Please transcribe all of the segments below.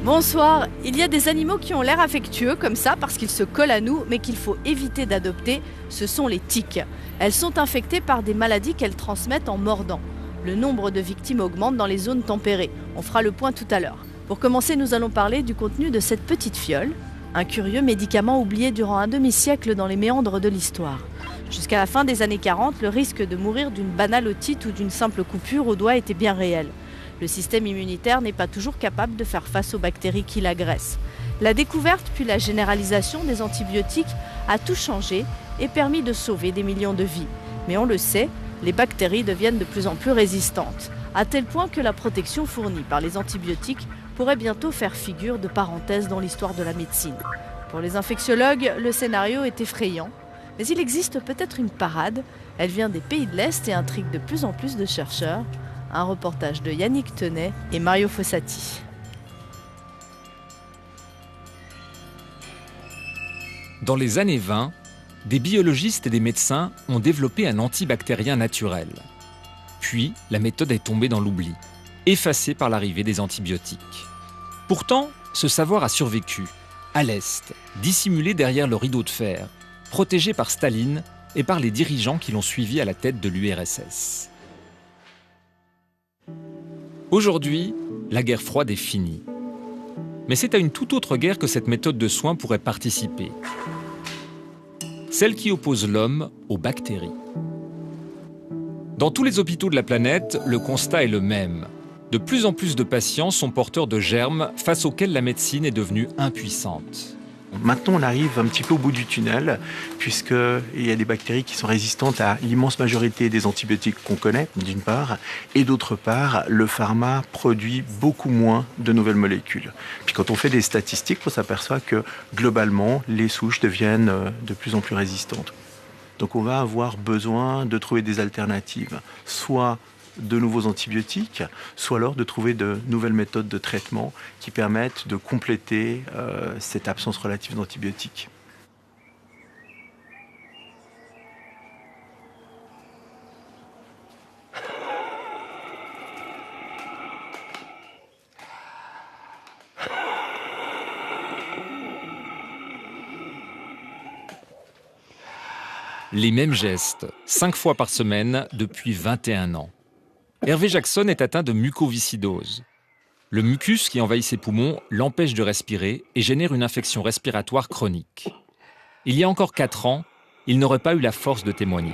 Bonsoir, il y a des animaux qui ont l'air affectueux comme ça parce qu'ils se collent à nous mais qu'il faut éviter d'adopter, ce sont les tiques. Elles sont infectées par des maladies qu'elles transmettent en mordant. Le nombre de victimes augmente dans les zones tempérées, on fera le point tout à l'heure. Pour commencer, nous allons parler du contenu de cette petite fiole, un curieux médicament oublié durant un demi-siècle dans les méandres de l'histoire. Jusqu'à la fin des années 40, le risque de mourir d'une banale otite ou d'une simple coupure au doigt était bien réel. Le système immunitaire n'est pas toujours capable de faire face aux bactéries qui l'agressent. La découverte puis la généralisation des antibiotiques a tout changé et permis de sauver des millions de vies. Mais on le sait, les bactéries deviennent de plus en plus résistantes, à tel point que la protection fournie par les antibiotiques pourrait bientôt faire figure de parenthèse dans l'histoire de la médecine. Pour les infectiologues, le scénario est effrayant, mais il existe peut-être une parade. Elle vient des pays de l'Est et intrigue de plus en plus de chercheurs. Un reportage de Yannick Tenay et Mario Fossati. Dans les années 20, des biologistes et des médecins ont développé un antibactérien naturel. Puis, la méthode est tombée dans l'oubli, effacée par l'arrivée des antibiotiques. Pourtant, ce savoir a survécu, à l'Est, dissimulé derrière le rideau de fer, protégé par Staline et par les dirigeants qui l'ont suivi à la tête de l'URSS. Aujourd'hui, la guerre froide est finie. Mais c'est à une toute autre guerre que cette méthode de soins pourrait participer. Celle qui oppose l'homme aux bactéries. Dans tous les hôpitaux de la planète, le constat est le même. De plus en plus de patients sont porteurs de germes face auxquels la médecine est devenue impuissante. Maintenant, on arrive un petit peu au bout du tunnel, puisqu'il y a des bactéries qui sont résistantes à l'immense majorité des antibiotiques qu'on connaît, d'une part, et d'autre part, le pharma produit beaucoup moins de nouvelles molécules. Puis quand on fait des statistiques, on s'aperçoit que, globalement, les souches deviennent de plus en plus résistantes. Donc on va avoir besoin de trouver des alternatives, soit de nouveaux antibiotiques, soit alors de trouver de nouvelles méthodes de traitement qui permettent de compléter cette absence relative d'antibiotiques. Les mêmes gestes, 5 fois par semaine depuis 21 ans. Hervé Jackson est atteint de mucoviscidose. Le mucus qui envahit ses poumons l'empêche de respirer et génère une infection respiratoire chronique. Il y a encore 4 ans, il n'aurait pas eu la force de témoigner.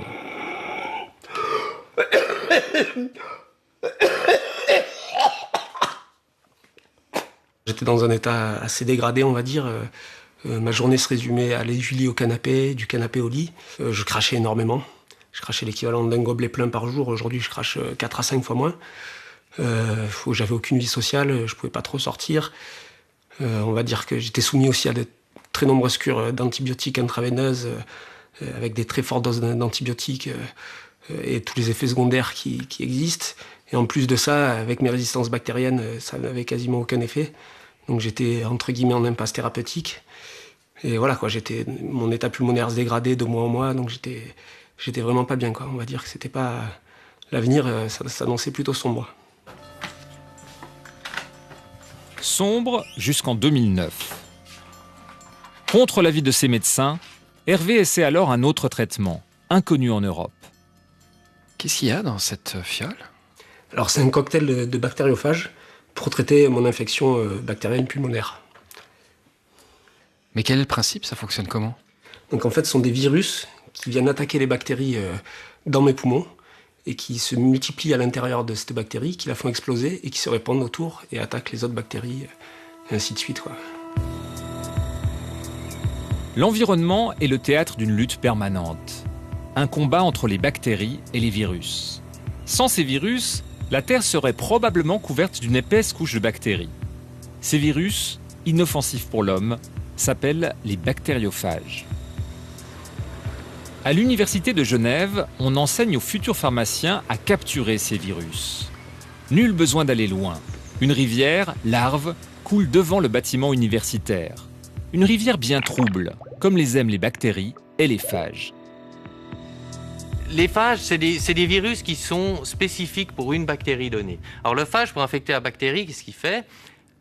J'étais dans un état assez dégradé, on va dire. Ma journée se résumait à aller du lit au canapé, du canapé au lit. Je crachais énormément. Je crachais l'équivalent d'un gobelet plein par jour. Aujourd'hui, je crache 4 à 5 fois moins. J'avais aucune vie sociale, je pouvais pas trop sortir. On va dire que j'étais soumis aussi à de très nombreuses cures d'antibiotiques intraveineuses, avec des très fortes doses d'antibiotiques et tous les effets secondaires qui existent. Et en plus de ça, avec mes résistances bactériennes, ça n'avait quasiment aucun effet. Donc j'étais entre guillemets en impasse thérapeutique. Et voilà quoi, mon état pulmonaire se dégradait de mois en mois, donc j'étais vraiment pas bien quoi. On va dire que c'était pas l'avenir, ça s'annonçait plutôt sombre. Sombre jusqu'en 2009. Contre l'avis de ses médecins, Hervé essaie alors un autre traitement, inconnu en Europe. Qu'est-ce qu'il y a dans cette fiole ? Alors c'est un cocktail de bactériophages pour traiter mon infection bactérienne pulmonaire. Mais quel est le principe ? Ça fonctionne comment ? Donc en fait, ce sont des virus qui viennent attaquer les bactéries dans mes poumons et qui se multiplient à l'intérieur de cette bactérie, qui la font exploser et qui se répandent autour et attaquent les autres bactéries, et ainsi de suite, quoi. L'environnement est le théâtre d'une lutte permanente. un combat entre les bactéries et les virus. Sans ces virus, la Terre serait probablement couverte d'une épaisse couche de bactéries. Ces virus, inoffensifs pour l'homme, s'appellent les bactériophages. À l'université de Genève, on enseigne aux futurs pharmaciens à capturer ces virus. Nul besoin d'aller loin. Une rivière, l'Arve, coule devant le bâtiment universitaire. Une rivière bien trouble, comme les aiment les bactéries et les phages. Les phages, c'est des virus qui sont spécifiques pour une bactérie donnée. Alors le phage, pour infecter la bactérie, qu'est-ce qu'il fait?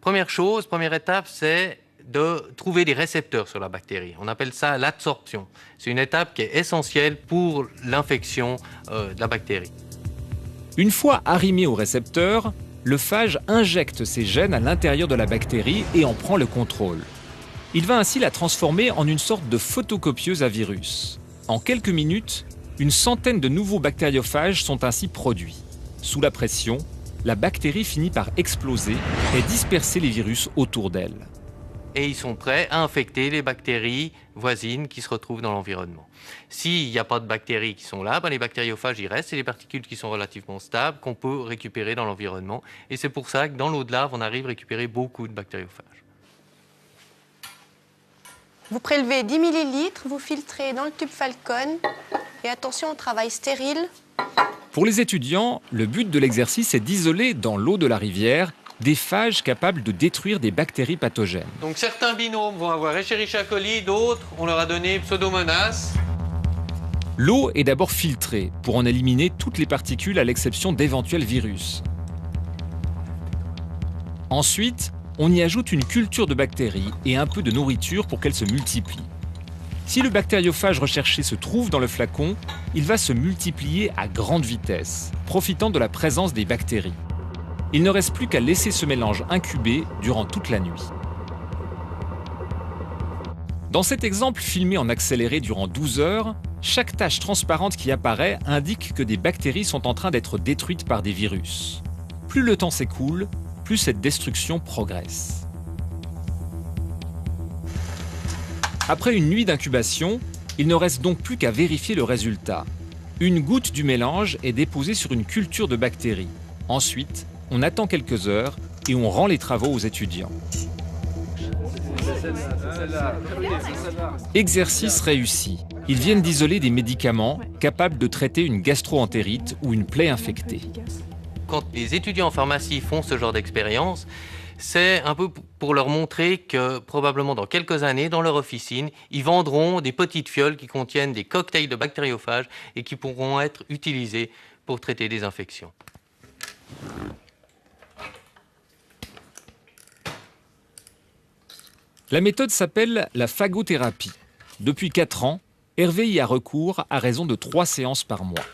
Première étape, c'est de trouver des récepteurs sur la bactérie. On appelle ça l'adsorption. C'est une étape qui est essentielle pour l'infection de la bactérie. Une fois arrimé au récepteur, le phage injecte ses gènes à l'intérieur de la bactérie et en prend le contrôle. Il va ainsi la transformer en une sorte de photocopieuse à virus. En quelques minutes, une centaine de nouveaux bactériophages sont ainsi produits. Sous la pression, la bactérie finit par exploser et disperser les virus autour d'elle. Et ils sont prêts à infecter les bactéries voisines qui se retrouvent dans l'environnement. S'il n'y a pas de bactéries qui sont là, les bactériophages y restent, c'est des particules qui sont relativement stables, qu'on peut récupérer dans l'environnement. Et c'est pour ça que dans l'eau de lave, on arrive à récupérer beaucoup de bactériophages. Vous prélevez 10 ml, vous filtrez dans le tube Falcon. Et attention au travail stérile. Pour les étudiants, le but de l'exercice est d'isoler dans l'eau de la rivière des phages capables de détruire des bactéries pathogènes. Donc certains binômes vont avoir Escherichia coli, d'autres, on leur a donné Pseudomonas. L'eau est d'abord filtrée pour en éliminer toutes les particules à l'exception d'éventuels virus. Ensuite, on y ajoute une culture de bactéries et un peu de nourriture pour qu'elles se multiplient. Si le bactériophage recherché se trouve dans le flacon, il va se multiplier à grande vitesse, profitant de la présence des bactéries. Il ne reste plus qu'à laisser ce mélange incuber durant toute la nuit. Dans cet exemple filmé en accéléré durant 12 heures, chaque tache transparente qui apparaît indique que des bactéries sont en train d'être détruites par des virus. Plus le temps s'écoule, plus cette destruction progresse. Après une nuit d'incubation, il ne reste donc plus qu'à vérifier le résultat. Une goutte du mélange est déposée sur une culture de bactéries. Ensuite, on attend quelques heures et on rend les travaux aux étudiants. Exercice réussi. Ils viennent d'isoler des médicaments capables de traiter une gastro-entérite ou une plaie infectée. Quand les étudiants en pharmacie font ce genre d'expérience, c'est un peu pour leur montrer que probablement dans quelques années, dans leur officine, ils vendront des petites fioles qui contiennent des cocktails de bactériophages et qui pourront être utilisés pour traiter des infections. La méthode s'appelle la phagothérapie. Depuis 4 ans, Hervé y a recours à raison de 3 séances par mois.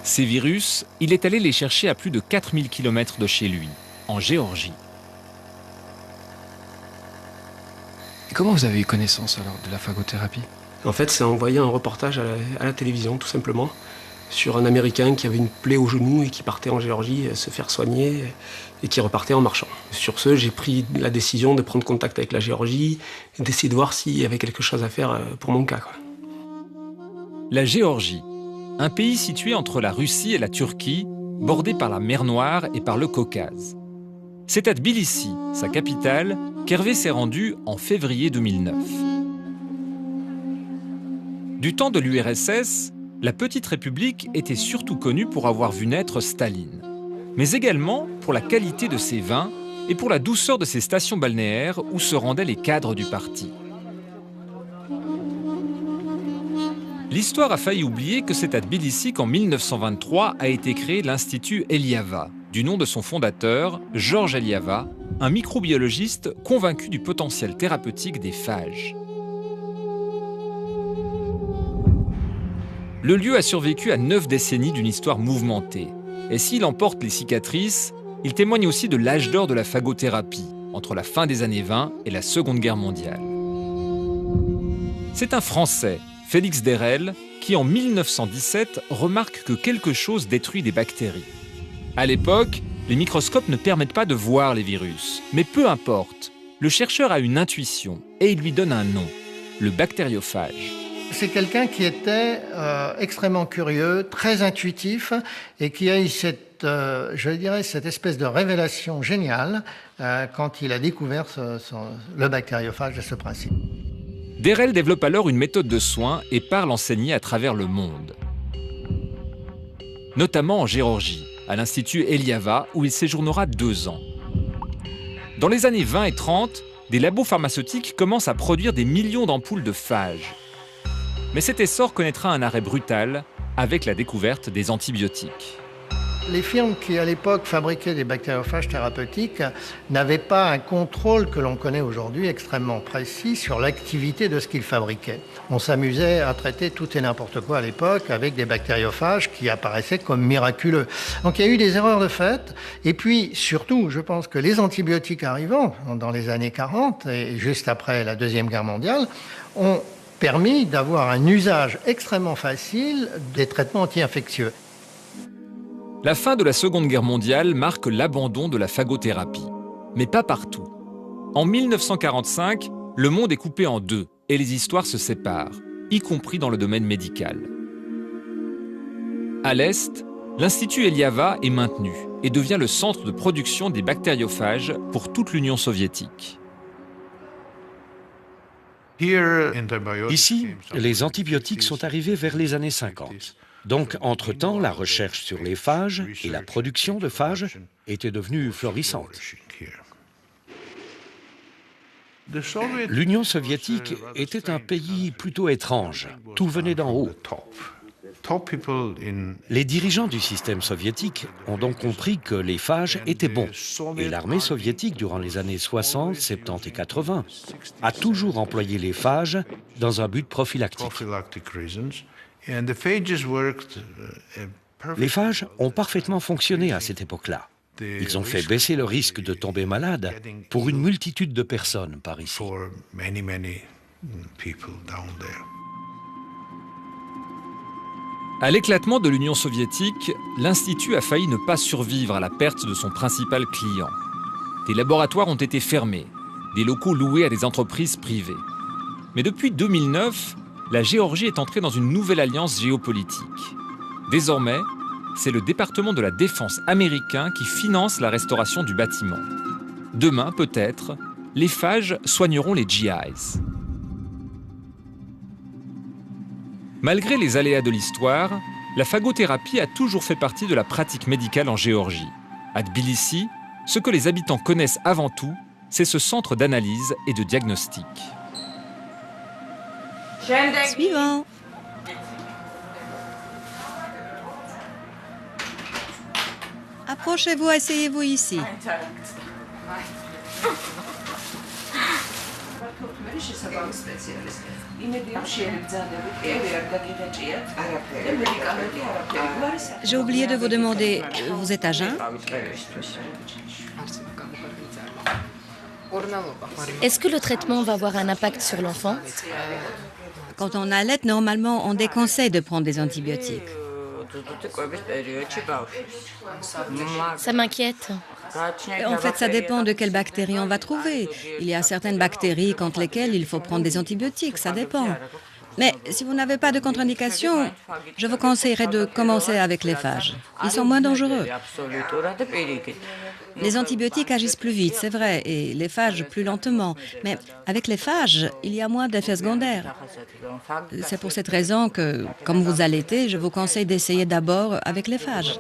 Ces virus, il est allé les chercher à plus de 4000 km de chez lui, en Géorgie. Et comment vous avez eu connaissance alors de la phagothérapie? En fait, c'est en voyant un reportage à la télévision, tout simplement, sur un Américain qui avait une plaie au genou et qui partait en Géorgie se faire soigner et qui repartait en marchant. Sur ce, j'ai pris la décision de prendre contact avec la Géorgie et d'essayer de voir s'il y avait quelque chose à faire pour mon cas, quoi. La Géorgie, un pays situé entre la Russie et la Turquie, bordé par la mer Noire et par le Caucase. C'est à Tbilissi, sa capitale, qu'Hervé s'est rendu en février 2009. Du temps de l'URSS, la petite république était surtout connue pour avoir vu naître Staline, mais également pour la qualité de ses vins et pour la douceur de ses stations balnéaires où se rendaient les cadres du parti. L'histoire a failli oublier que c'est à Tbilissi qu'en 1923 a été créé l'Institut Eliava, du nom de son fondateur, Georges Eliava, un microbiologiste convaincu du potentiel thérapeutique des phages. Le lieu a survécu à 9 décennies d'une histoire mouvementée. Et s'il emporte les cicatrices, il témoigne aussi de l'âge d'or de la phagothérapie, entre la fin des années 20 et la Seconde Guerre mondiale. C'est un Français, Félix Derel, qui en 1917 remarque que quelque chose détruit des bactéries. À l'époque, les microscopes ne permettent pas de voir les virus. Mais peu importe, le chercheur a une intuition et il lui donne un nom, le bactériophage. C'est quelqu'un qui était extrêmement curieux, très intuitif et qui a eu cette espèce de révélation géniale quand il a découvert le bactériophage et ce principe. Derrel développe alors une méthode de soins et part l'enseigner à travers le monde. Notamment en Géorgie, à l'Institut Eliava, où il séjournera 2 ans. Dans les années 20 et 30, des labos pharmaceutiques commencent à produire des millions d'ampoules de phages. Mais cet essor connaîtra un arrêt brutal avec la découverte des antibiotiques. Les firmes qui, à l'époque, fabriquaient des bactériophages thérapeutiques n'avaient pas un contrôle que l'on connaît aujourd'hui extrêmement précis sur l'activité de ce qu'ils fabriquaient. On s'amusait à traiter tout et n'importe quoi à l'époque avec des bactériophages qui apparaissaient comme miraculeux. Donc il y a eu des erreurs de fait. Et puis, surtout, je pense que les antibiotiques arrivant dans les années 40 et juste après la Deuxième Guerre mondiale ont permis d'avoir un usage extrêmement facile des traitements anti-infectieux. La fin de la Seconde Guerre mondiale marque l'abandon de la phagothérapie. Mais pas partout. En 1945, le monde est coupé en 2 et les histoires se séparent, y compris dans le domaine médical. À l'Est, l'Institut Eliava est maintenu et devient le centre de production des bactériophages pour toute l'Union soviétique. Ici, les antibiotiques sont arrivés vers les années 50. Donc, entre-temps, la recherche sur les phages et la production de phages était devenue florissante. L'Union soviétique était un pays plutôt étrange. Tout venait d'en haut. Les dirigeants du système soviétique ont donc compris que les phages étaient bons. Et l'armée soviétique, durant les années 60, 70 et 80, a toujours employé les phages dans un but prophylactique. Les phages ont parfaitement fonctionné à cette époque-là. Ils ont fait baisser le risque de tomber malade pour une multitude de personnes par ici. À l'éclatement de l'Union soviétique, l'Institut a failli ne pas survivre à la perte de son principal client. Des laboratoires ont été fermés, des locaux loués à des entreprises privées. Mais depuis 2009, la Géorgie est entrée dans une nouvelle alliance géopolitique. Désormais, c'est le département de la défense américain qui finance la restauration du bâtiment. Demain, peut-être, les phages soigneront les GIs. Malgré les aléas de l'histoire, la phagothérapie a toujours fait partie de la pratique médicale en Géorgie. À Tbilissi, ce que les habitants connaissent avant tout, c'est ce centre d'analyse et de diagnostic. Suivant. Approchez-vous, asseyez-vous ici. J'ai oublié de vous demander, vous êtes à jeun? Est-ce que le traitement va avoir un impact sur l'enfant? Quand on allait, normalement, on déconseille de prendre des antibiotiques. Ça m'inquiète. En fait, ça dépend de quelles bactéries on va trouver. Il y a certaines bactéries contre lesquelles il faut prendre des antibiotiques, ça dépend. Mais si vous n'avez pas de contre-indication, je vous conseillerais de commencer avec les phages. Ils sont moins dangereux. Les antibiotiques agissent plus vite, c'est vrai, et les phages plus lentement. Mais avec les phages, il y a moins d'effets secondaires. C'est pour cette raison que, comme vous allaitez, je vous conseille d'essayer d'abord avec les phages.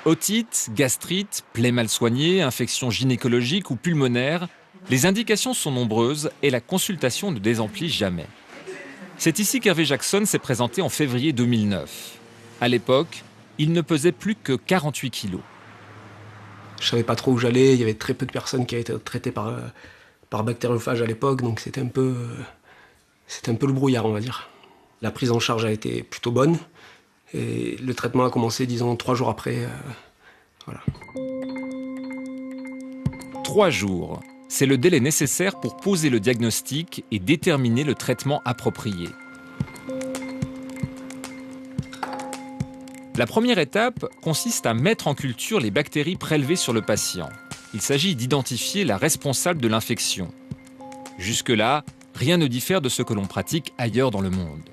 Otite, gastrite, plaies mal soignées, infections gynécologiques ou pulmonaires, les indications sont nombreuses et la consultation ne désemplit jamais. C'est ici qu'Hervé Jackson s'est présenté en février 2009. À l'époque, il ne pesait plus que 48 kilos. Je ne savais pas trop où j'allais, il y avait très peu de personnes qui avaient été traitées par bactériophage à l'époque, donc c'était un peu le brouillard, on va dire. La prise en charge a été plutôt bonne, et le traitement a commencé, disons, 3 jours après. Voilà. 3 jours, c'est le délai nécessaire pour poser le diagnostic et déterminer le traitement approprié. La première étape consiste à mettre en culture les bactéries prélevées sur le patient. il s'agit d'identifier la responsable de l'infection. Jusque-là, rien ne diffère de ce que l'on pratique ailleurs dans le monde.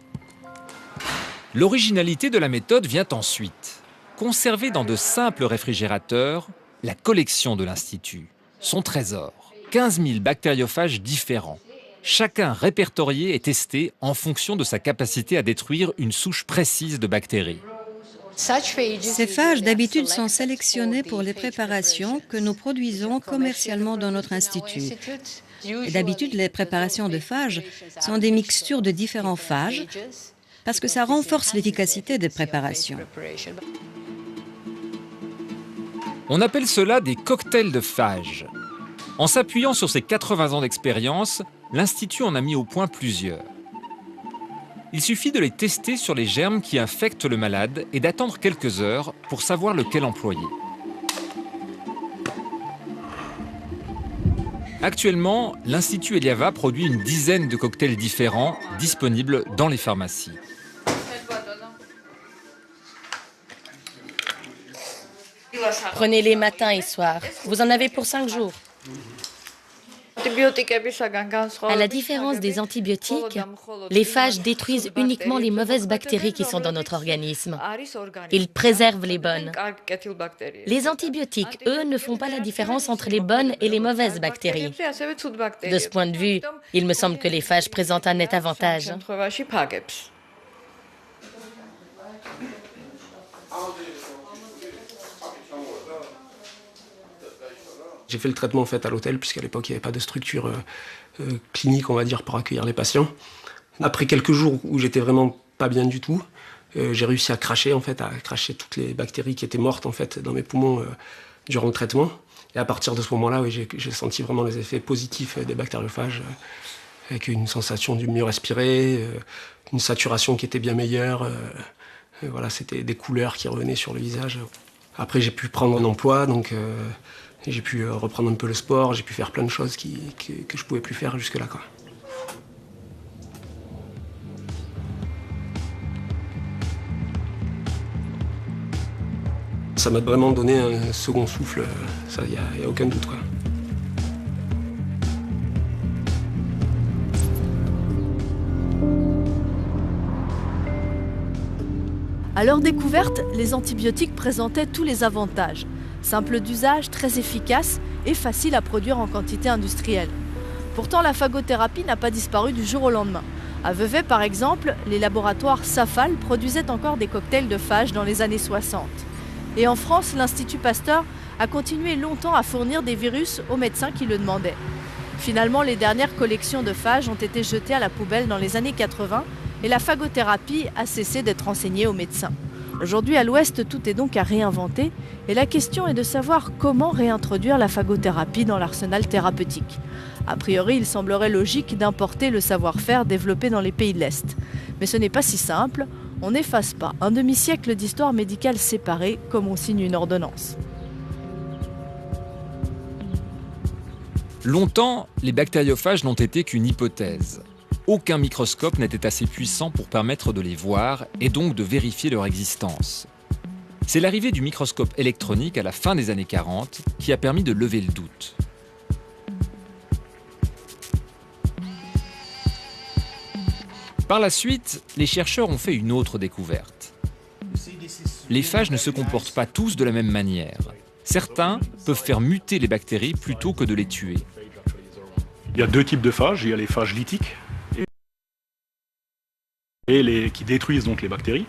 L'originalité de la méthode vient ensuite. Conserver dans de simples réfrigérateurs la collection de l'Institut, son trésor. 15 000 bactériophages différents. Chacun répertorié et testé en fonction de sa capacité à détruire une souche précise de bactéries. Ces phages, d'habitude, sont sélectionnés pour les préparations que nous produisons commercialement dans notre institut. Et d'habitude, les préparations de phages sont des mixtures de différents phages parce que ça renforce l'efficacité des préparations. On appelle cela des cocktails de phages. En s'appuyant sur ses 80 ans d'expérience, l'Institut en a mis au point plusieurs. Il suffit de les tester sur les germes qui infectent le malade et d'attendre quelques heures pour savoir lequel employer. Actuellement, l'Institut Eliava produit une dizaine de cocktails différents disponibles dans les pharmacies. Prenez-les matin et soir. Vous en avez pour 5 jours. À la différence des antibiotiques, les phages détruisent uniquement les mauvaises bactéries qui sont dans notre organisme. Ils préservent les bonnes. Les antibiotiques, eux, ne font pas la différence entre les bonnes et les mauvaises bactéries. De ce point de vue, il me semble que les phages présentent un net avantage. J'ai fait le traitement en fait à l'hôtel, puisqu'à l'époque, il n'y avait pas de structure clinique, on va dire, pour accueillir les patients. Après quelques jours où j'étais vraiment pas bien du tout, j'ai réussi à cracher toutes les bactéries qui étaient mortes en fait, dans mes poumons durant le traitement. Et à partir de ce moment-là, oui, j'ai senti vraiment les effets positifs des bactériophages, avec une sensation du mieux respirer, une saturation qui était bien meilleure. Voilà, c'était des couleurs qui revenaient sur le visage. Après, j'ai pu prendre un emploi, donc... j'ai pu reprendre un peu le sport, j'ai pu faire plein de choses que je ne pouvais plus faire jusque-là, quoi. Ça m'a vraiment donné un second souffle, ça, il n'y a aucun doute, quoi. À leur découverte, les antibiotiques présentaient tous les avantages. Simple d'usage, très efficace et facile à produire en quantité industrielle. Pourtant, la phagothérapie n'a pas disparu du jour au lendemain. À Vevey, par exemple, les laboratoires Safal produisaient encore des cocktails de phages dans les années 60. Et en France, l'Institut Pasteur a continué longtemps à fournir des virus aux médecins qui le demandaient. Finalement, les dernières collections de phages ont été jetées à la poubelle dans les années 80 et la phagothérapie a cessé d'être enseignée aux médecins. Aujourd'hui, à l'Ouest, tout est donc à réinventer et la question est de savoir comment réintroduire la phagothérapie dans l'arsenal thérapeutique. A priori, il semblerait logique d'importer le savoir-faire développé dans les pays de l'Est. Mais ce n'est pas si simple, on n'efface pas un demi-siècle d'histoire médicale séparée comme on signe une ordonnance. Longtemps, les bactériophages n'ont été qu'une hypothèse. Aucun microscope n'était assez puissant pour permettre de les voir et donc de vérifier leur existence. C'est l'arrivée du microscope électronique à la fin des années 40 qui a permis de lever le doute. Par la suite, les chercheurs ont fait une autre découverte. Les phages ne se comportent pas tous de la même manière. Certains peuvent faire muter les bactéries plutôt que de les tuer. Il y a deux types de phages. Il y a les phages lytiques qui détruisent donc les bactéries,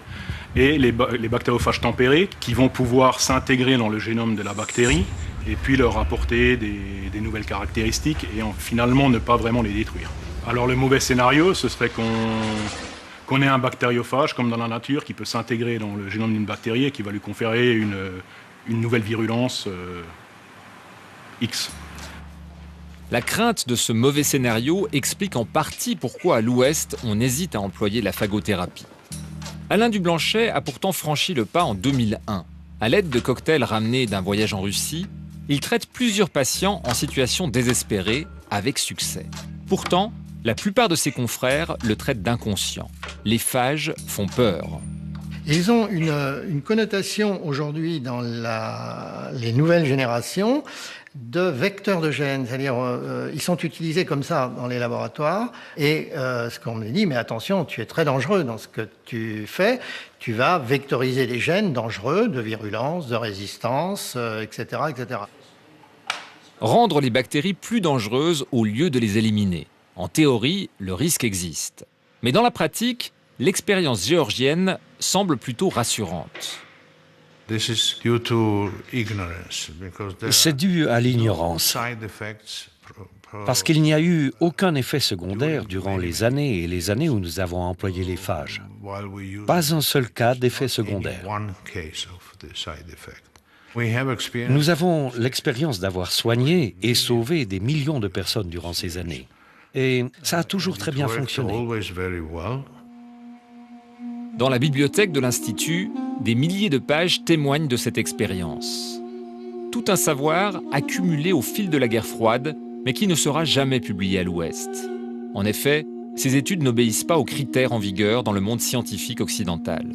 et les bactériophages tempérés qui vont pouvoir s'intégrer dans le génome de la bactérie et puis leur apporter des nouvelles caractéristiques et finalement ne pas vraiment les détruire. Alors le mauvais scénario, ce serait qu'on ait un bactériophage comme dans la nature qui peut s'intégrer dans le génome d'une bactérie et qui va lui conférer une nouvelle virulence X. La crainte de ce mauvais scénario explique en partie pourquoi à l'Ouest on hésite à employer la phagothérapie. Alain Dublanchet a pourtant franchi le pas en 2001. À l'aide de cocktails ramenés d'un voyage en Russie, il traite plusieurs patients en situation désespérée avec succès. Pourtant, la plupart de ses confrères le traitent d'inconscient. Les phages font peur. Ils ont une connotation aujourd'hui dans les nouvelles générations de vecteurs de gènes, c'est-à-dire ils sont utilisés comme ça dans les laboratoires et ce qu'on me dit, mais attention, tu es très dangereux dans ce que tu fais, tu vas vectoriser des gènes dangereux de virulence, de résistance, etc., etc. Rendre les bactéries plus dangereuses au lieu de les éliminer. En théorie, le risque existe. Mais dans la pratique, l'expérience géorgienne semble plutôt rassurante. C'est dû à l'ignorance, parce qu'il n'y a eu aucun effet secondaire durant les années et les années où nous avons employé les phages. Pas un seul cas d'effet secondaire. Nous avons l'expérience d'avoir soigné et sauvé des millions de personnes durant ces années. Et ça a toujours très bien fonctionné. Dans la bibliothèque de l'Institut, des milliers de pages témoignent de cette expérience. Tout un savoir accumulé au fil de la guerre froide, mais qui ne sera jamais publié à l'Ouest. En effet, ces études n'obéissent pas aux critères en vigueur dans le monde scientifique occidental.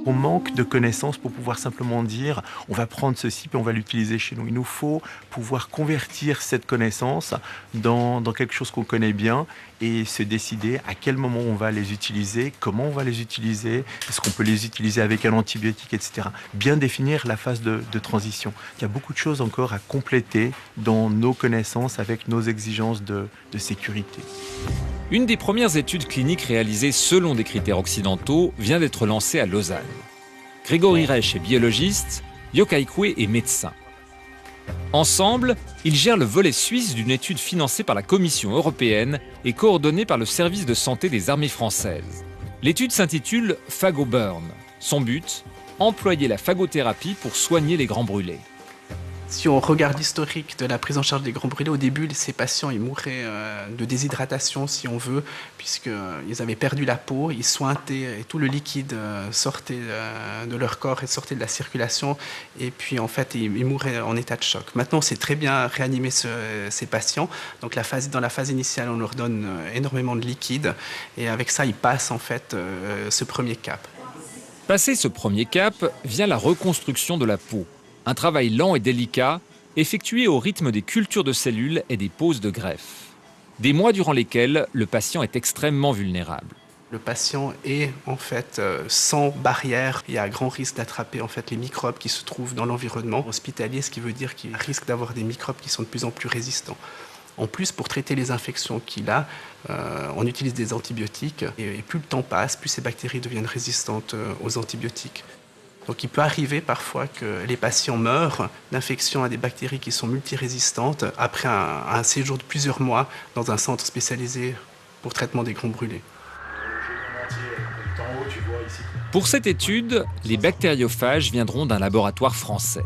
On manque de connaissances pour pouvoir simplement dire on va prendre ceci et on va l'utiliser chez nous. Il nous faut pouvoir convertir cette connaissance dans quelque chose qu'on connaît bien et se décider à quel moment on va les utiliser, comment on va les utiliser, est-ce qu'on peut les utiliser avec un antibiotique, etc. Bien définir la phase de transition. Il y a beaucoup de choses encore à compléter dans nos connaissances avec nos exigences de sécurité. Une des premières études cliniques réalisées selon des critères occidentaux vient d'être lancée à Lausanne. Grégory Reich est biologiste, Yokai Kwe est médecin. Ensemble, ils gèrent le volet suisse d'une étude financée par la Commission européenne et coordonnée par le service de santé des armées françaises. L'étude s'intitule PhagoBurn. Son but, employer la phagothérapie pour soigner les grands brûlés. Si on regarde l'historique de la prise en charge des grands brûlés, au début, ces patients ils mouraient de déshydratation, si on veut, puisqu'ils avaient perdu la peau, ils suintaient et tout le liquide sortait de leur corps et sortait de la circulation. Et puis, en fait, ils mouraient en état de choc. Maintenant, on sait très bien réanimer ces patients. Donc, dans la phase initiale, on leur donne énormément de liquide. Et avec ça, ils passent, en fait, ce premier cap. Passé ce premier cap, vient la reconstruction de la peau. Un travail lent et délicat, effectué au rythme des cultures de cellules et des poses de greffe. Des mois durant lesquels le patient est extrêmement vulnérable. Le patient est en fait sans barrière. Il y a un grand risque d'attraper en fait les microbes qui se trouvent dans l'environnement hospitalier, ce qui veut dire qu'il risque d'avoir des microbes qui sont de plus en plus résistants. En plus, pour traiter les infections qu'il a, on utilise des antibiotiques et plus le temps passe, plus ces bactéries deviennent résistantes aux antibiotiques. Donc il peut arriver parfois que les patients meurent d'infections à des bactéries qui sont multirésistantes après un séjour de plusieurs mois dans un centre spécialisé pour traitement des grands brûlés. Pour cette étude, les bactériophages viendront d'un laboratoire français.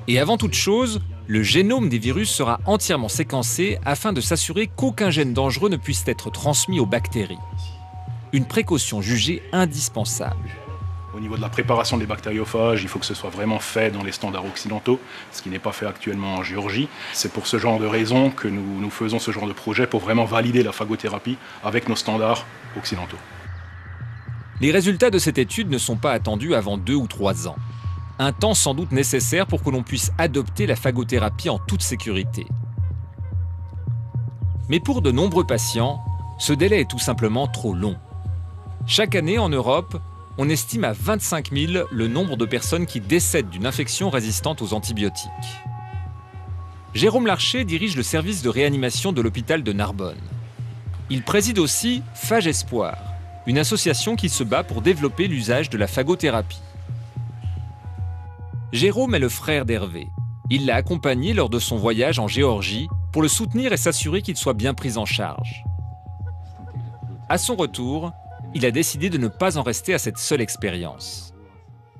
Et avant toute chose, le génome des virus sera entièrement séquencé afin de s'assurer qu'aucun gène dangereux ne puisse être transmis aux bactéries. Une précaution jugée indispensable. Au niveau de la préparation des bactériophages, il faut que ce soit vraiment fait dans les standards occidentaux, ce qui n'est pas fait actuellement en Géorgie. C'est pour ce genre de raisons que nous faisons ce genre de projet pour vraiment valider la phagothérapie avec nos standards occidentaux. Les résultats de cette étude ne sont pas attendus avant 2 ou 3 ans. Un temps sans doute nécessaire pour que l'on puisse adopter la phagothérapie en toute sécurité. Mais pour de nombreux patients, ce délai est tout simplement trop long. Chaque année en Europe, on estime à 25 000 le nombre de personnes qui décèdent d'une infection résistante aux antibiotiques. Jérôme Larcher dirige le service de réanimation de l'hôpital de Narbonne. Il préside aussi Phage Espoir, une association qui se bat pour développer l'usage de la phagothérapie. Jérôme est le frère d'Hervé. Il l'a accompagné lors de son voyage en Géorgie pour le soutenir et s'assurer qu'il soit bien pris en charge. À son retour, il a décidé de ne pas en rester à cette seule expérience.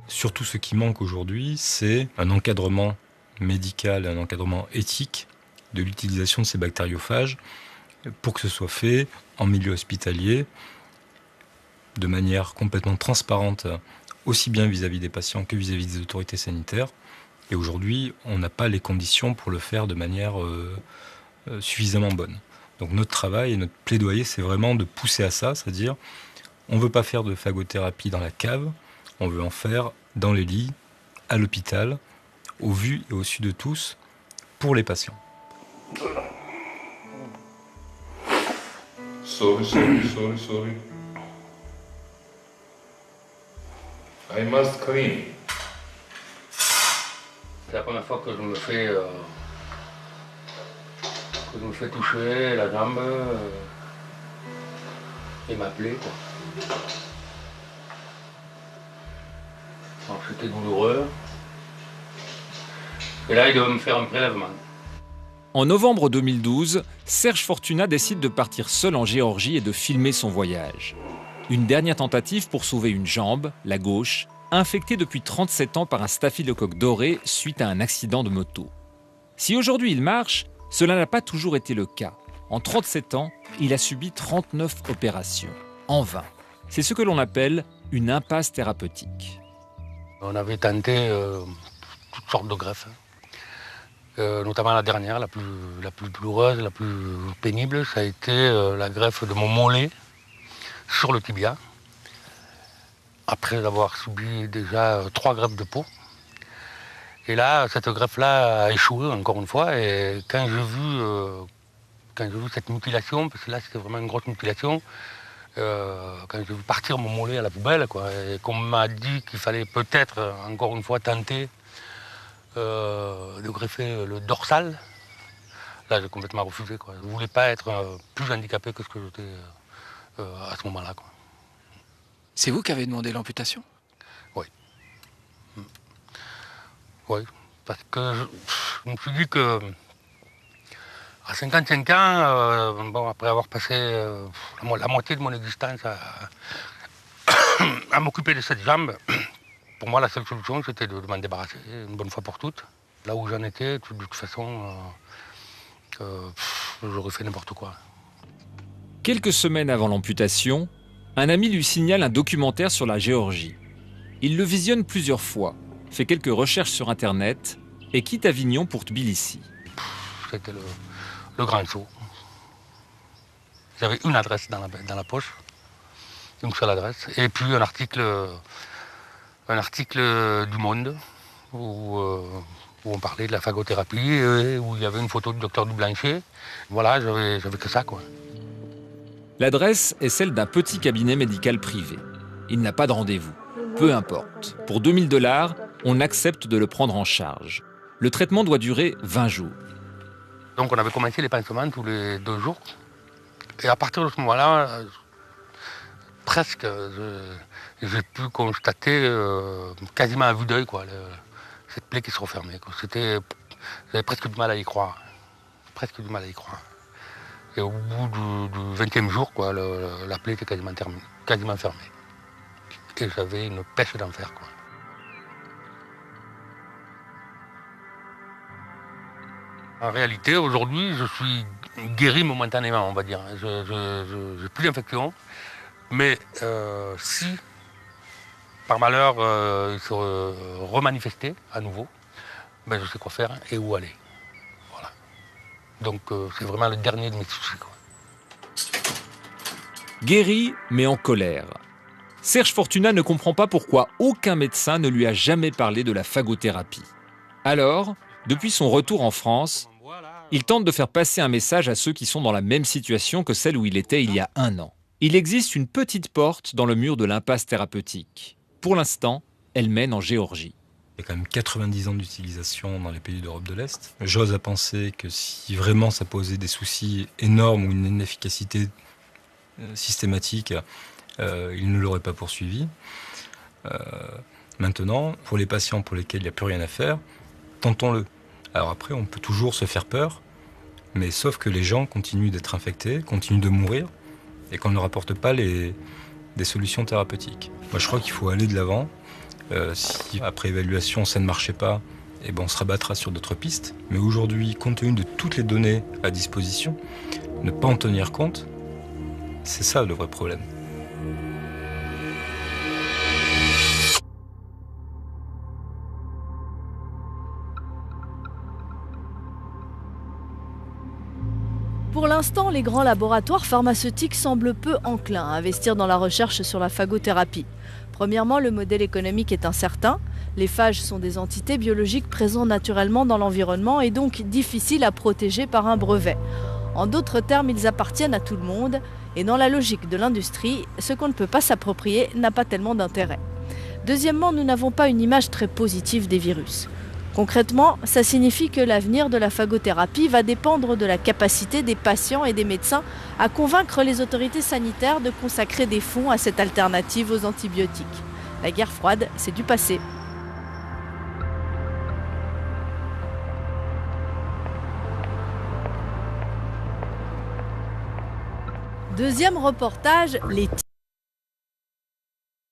Surtout ce qui manque aujourd'hui, c'est un encadrement médical, un encadrement éthique de l'utilisation de ces bactériophages pour que ce soit fait en milieu hospitalier de manière complètement transparente, aussi bien vis-à-vis des patients que vis-à-vis des autorités sanitaires. Et aujourd'hui, on n'a pas les conditions pour le faire de manière suffisamment bonne. Donc notre travail et notre plaidoyer, c'est vraiment de pousser à ça, c'est-à-dire on ne veut pas faire de phagothérapie dans la cave, on veut en faire dans les lits, à l'hôpital, au vu et au su de tous, pour les patients. Sorry. I must clean. C'est la première fois que je me fais toucher la jambe et ma plaie, quoi. Alors, c'était douloureux. Et là, il doit me faire un prélèvement. En novembre 2012, Serge Fortuna décide de partir seul en Géorgie et de filmer son voyage. Une dernière tentative pour sauver une jambe, la gauche, infectée depuis 37 ans par un staphylocoque doré suite à un accident de moto. Si aujourd'hui il marche, cela n'a pas toujours été le cas. En 37 ans, il a subi 39 opérations, en vain. C'est ce que l'on appelle une impasse thérapeutique. On avait tenté toutes sortes de greffes, notamment la dernière, la plus douloureuse, la plus pénible, ça a été la greffe de mon mollet sur le tibia, après avoir subi déjà 3 greffes de peau. Et là, cette greffe-là a échoué encore une fois, et quand j'ai vu cette mutilation, parce que là c'était vraiment une grosse mutilation, quand j'ai vu partir mon mollet à la poubelle, quoi, et qu'on m'a dit qu'il fallait peut-être encore une fois tenter de greffer le dorsal, là j'ai complètement refusé, quoi. Je ne voulais pas être plus handicapé que ce que j'étais à ce moment-là, quoi. C'est vous qui avez demandé l'amputation? Oui. Oui, parce que je me suis dit que à 55 ans, bon, après avoir passé la moitié de mon existence à m'occuper de cette jambe, pour moi la seule solution c'était de m'en débarrasser une bonne fois pour toutes. Là où j'en étais, de toute façon, j'aurais fait n'importe quoi. Quelques semaines avant l'amputation, un ami lui signale un documentaire sur la Géorgie. Il le visionne plusieurs fois, fait quelques recherches sur Internet et quitte Avignon pour Tbilissi. C'était le grand saut. J'avais une adresse dans la poche, une seule adresse, et puis un article du Monde où on parlait de la phagothérapie, et où il y avait une photo du docteur Dublanchet. Voilà, j'avais que ça, quoi. L'adresse est celle d'un petit cabinet médical privé. Il n'a pas de rendez-vous. Peu importe. Pour 2 000 $, on accepte de le prendre en charge. Le traitement doit durer 20 jours. Donc on avait commencé les pansements tous les 2 jours. Et à partir de ce moment-là, presque, j'ai pu constater quasiment à vue d'œil, quoi, cette plaie qui se refermait, quoi. J'avais presque du mal à y croire. Presque du mal à y croire. Et au bout du 20e jour, quoi, la plaie était quasiment fermée. Et j'avais une pêche d'enfer, quoi. En réalité, aujourd'hui, je suis guéri momentanément, on va dire. Je n'ai plus d'infection. Mais si, par malheur, il se remanifestait à nouveau, ben, je sais quoi faire et où aller. Voilà. Donc c'est vraiment le dernier de mes soucis, quoi. Guéri, mais en colère. Serge Fortuna ne comprend pas pourquoi aucun médecin ne lui a jamais parlé de la phagothérapie. Alors, depuis son retour en France, il tente de faire passer un message à ceux qui sont dans la même situation que celle où il était il y a 1 an. Il existe une petite porte dans le mur de l'impasse thérapeutique. Pour l'instant, elle mène en Géorgie. Il y a quand même 90 ans d'utilisation dans les pays d'Europe de l'Est. J'ose à penser que si vraiment ça posait des soucis énormes ou une inefficacité systématique, il ne l'aurait pas poursuivi. Maintenant, pour les patients pour lesquels il n'y a plus rien à faire, tentons-le. Alors après, on peut toujours se faire peur, mais sauf que les gens continuent d'être infectés, continuent de mourir, et qu'on ne leur apporte pas des solutions thérapeutiques. Moi, je crois qu'il faut aller de l'avant. Si après évaluation, ça ne marchait pas, eh ben, on se rabattra sur d'autres pistes. Mais aujourd'hui, compte tenu de toutes les données à disposition, ne pas en tenir compte, c'est ça le vrai problème. Pour l'instant, les grands laboratoires pharmaceutiques semblent peu enclins à investir dans la recherche sur la phagothérapie. Premièrement, le modèle économique est incertain. Les phages sont des entités biologiques présentes naturellement dans l'environnement et donc difficiles à protéger par un brevet. En d'autres termes, ils appartiennent à tout le monde et dans la logique de l'industrie, ce qu'on ne peut pas s'approprier n'a pas tellement d'intérêt. Deuxièmement, nous n'avons pas une image très positive des virus. Concrètement, ça signifie que l'avenir de la phagothérapie va dépendre de la capacité des patients et des médecins à convaincre les autorités sanitaires de consacrer des fonds à cette alternative aux antibiotiques. La guerre froide, c'est du passé. Deuxième reportage, les